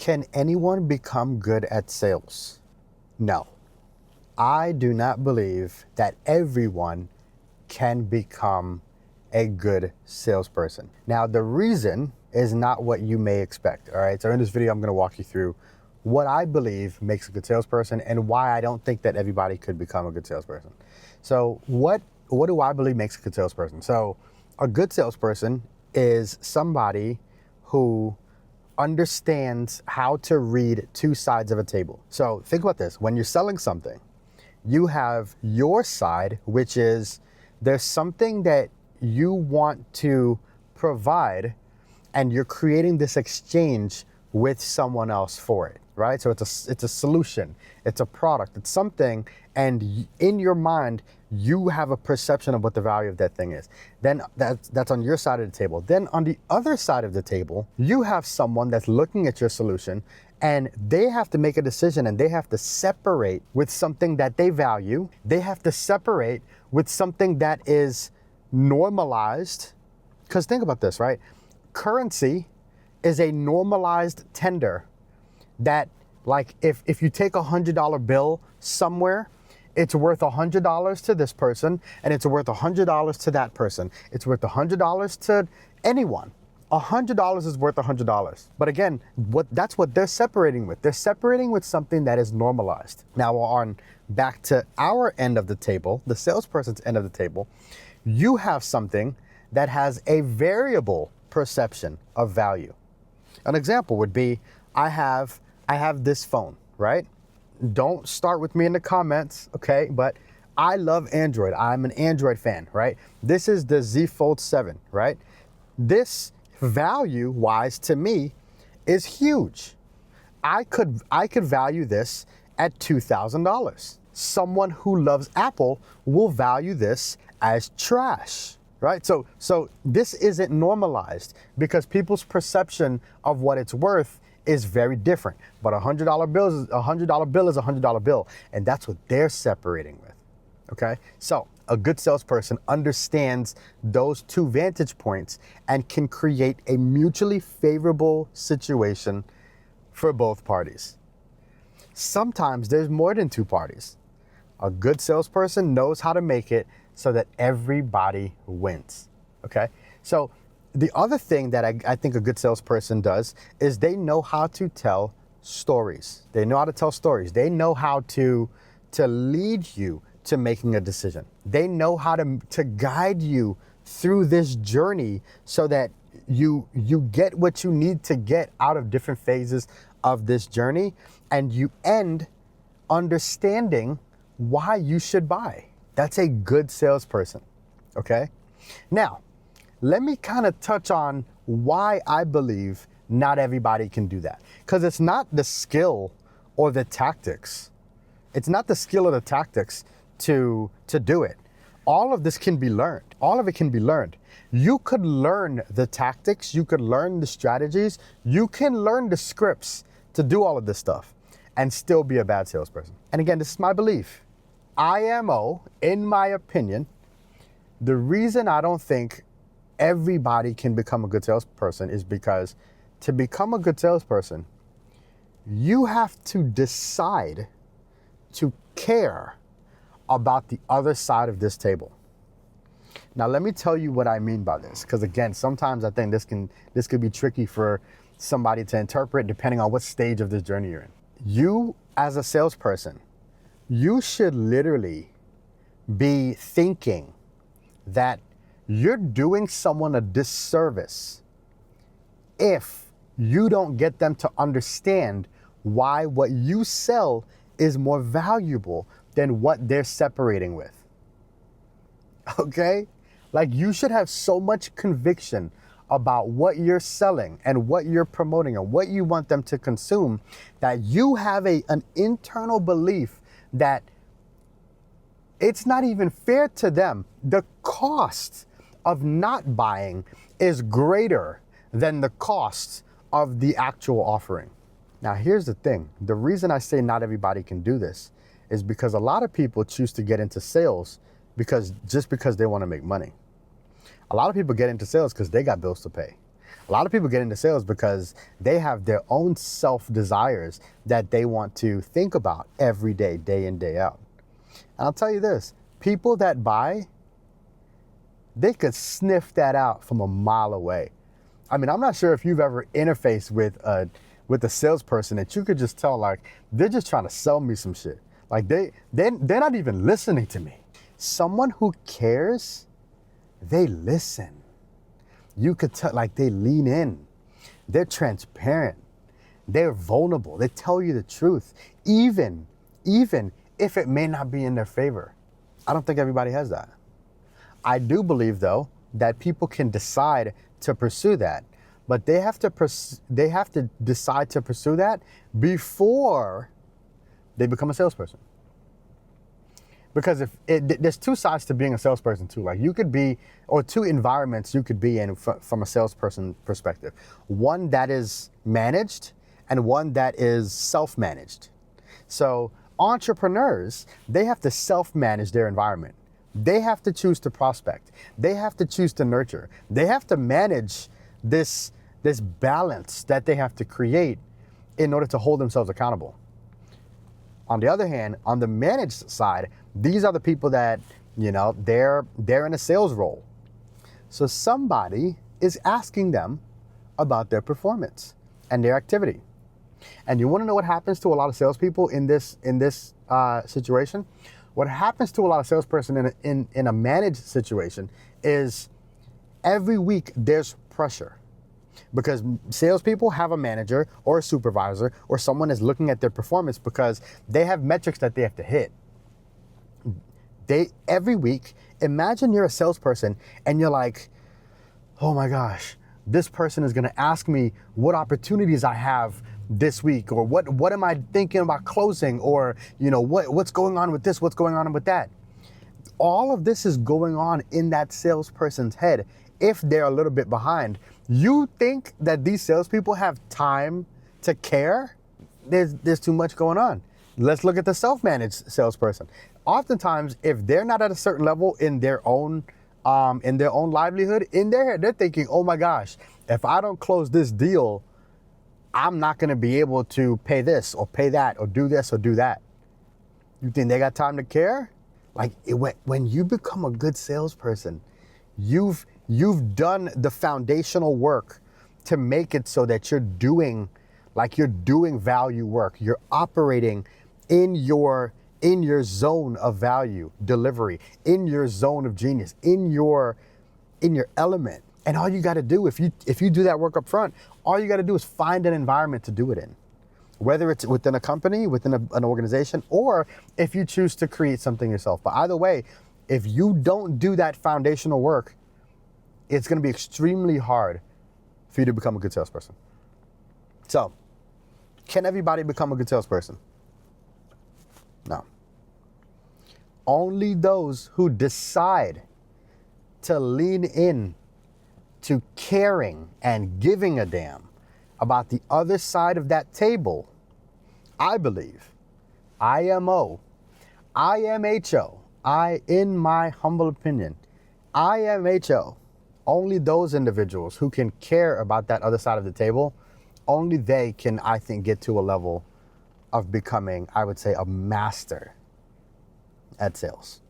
Can anyone become good at sales? No. I do not believe that everyone can become a good salesperson. Now, the reason is not what you may expect, all right? So in this video, I'm gonna walk you through what I believe makes a good salesperson and why I don't think that everybody could become a good salesperson. So what do I believe makes a good salesperson? So a good salesperson is somebody who understands how to read two sides of a table. So think about this. When you're selling something, you have your side, which is there's something that you want to provide and you're creating this exchange with someone else for it, right? So it's a solution, it's a product, it's something, and in your mind, you have a perception of what the value of that thing is. Then that's on your side of the table. Then on the other side of the table, you have someone that's looking at your solution and they have to make a decision and they have to separate with something that they value. They have to separate with something that is normalized. Because think about this, right? Currency is a normalized tender that, like, if you take $100 bill somewhere, it's worth $100 to this person and it's worth $100 to that person. It's worth $100 to anyone. $100 is worth $100. But again, that's what they're separating with. They're separating with something that is normalized. Now on back to our end of the table, the salesperson's end of the table, you have something that has a variable perception of value. An example would be, I have this phone, right? Don't start with me in the comments, okay? But I love Android. I'm an Android fan, right? This is the Z Fold 7, right? This value-wise to me is huge. I could value this at $2,000. Someone who loves Apple will value this as trash, right? So this isn't normalized because people's perception of what it's worth is very different. But $100 bill is a $100 bill, and that's what they're separating with. Okay? So a good salesperson understands those two vantage points and can create a mutually favorable situation for both parties. Sometimes there's more than two parties. A good salesperson knows how to make it so that everybody wins. Okay? So the other thing that I think a good salesperson does is they know how to tell stories. They know how to tell stories. They know how to lead you to making a decision. They know how to guide you through this journey so that you get what you need to get out of different phases of this journey, and you end understanding why you should buy. That's a good salesperson, okay? Now, let me kind of touch on why I believe not everybody can do that. Because it's not the skill or the tactics. It's not the skill or the tactics to do it. All of this can be learned. All of it can be learned. You could learn the tactics. You could learn the strategies. You can learn the scripts to do all of this stuff and still be a bad salesperson. And again, this is my belief. IMO, in my opinion, the reason I don't think everybody can become a good salesperson is because to become a good salesperson, you have to decide to care about the other side of this table. Now, let me tell you what I mean by this, because again, sometimes I think this could be tricky for somebody to interpret depending on what stage of this journey you're in. You, as a salesperson, you should literally be thinking that you're doing someone a disservice if you don't get them to understand why what you sell is more valuable than what they're separating with. Okay? Like, you should have so much conviction about what you're selling and what you're promoting and what you want them to consume that you have an internal belief that it's not even fair to them. The cost of not buying is greater than the cost of the actual offering. Now, here's the thing. The reason I say not everybody can do this is because a lot of people choose to get into sales because they want to make money. A lot of people get into sales because they got bills to pay. A lot of people get into sales because they have their own self-desires that they want to think about every day, day in, day out. And I'll tell you this, people that buy, they could sniff that out from a mile away. I mean, I'm not sure if you've ever interfaced with a salesperson that you could just tell, like, they're just trying to sell me some shit. Like they're not even listening to me. Someone who cares, they listen. You could tell, like, they lean in. They're transparent. They're vulnerable. They tell you the truth, even if it may not be in their favor. I don't think everybody has that. I do believe, though, that people can decide to pursue that, but they have to decide to pursue that before they become a salesperson. Because there's two sides to being a salesperson too. Like you could be, or two environments you could be in from a salesperson perspective. One that is managed and one that is self-managed. So entrepreneurs, they have to self-manage their environment. They have to choose to prospect. They have to choose to nurture. They have to manage this balance that they have to create in order to hold themselves accountable. On the other hand, on the managed side, these are the people that, they're in a sales role. So somebody is asking them about their performance and their activity. And you want to know what happens to a lot of salespeople in this situation? What happens to a lot of salesperson in a managed situation is every week there's pressure. Because salespeople have a manager or a supervisor or someone is looking at their performance because they have metrics that they have to hit. Every week, imagine you're a salesperson and you're like, oh my gosh, this person is gonna ask me what opportunities I have this week, or what am I thinking about closing, or what's going on with this, what's going on with that. All of this is going on in that salesperson's head if they're a little bit behind. You think that these salespeople have time to care? There's too much going on. Let's look at the self-managed salesperson. Oftentimes, if they're not at a certain level in their own livelihood, in their head, they're thinking, oh my gosh, if I don't close this deal, I'm not gonna be able to pay this or pay that or do this or do that. You think they got time to care? Like when you become a good salesperson, you've done the foundational work to make it so that you're doing value work. You're operating in your zone of value delivery, in your zone of genius, in your element. And all you got to do, if you do that work up front, all you got to do is find an environment to do it in. Whether it's within a company, within an organization, or if you choose to create something yourself. But either way, if you don't do that foundational work, it's going to be extremely hard for you to become a good salesperson. So, can everybody become a good salesperson? No. Only those who decide to lean in to caring and giving a damn about the other side of that table, I believe, IMO, IMHO, in my humble opinion, IMHO, only those individuals who can care about that other side of the table, only they can, I think, get to a level of becoming, I would say, a master at sales.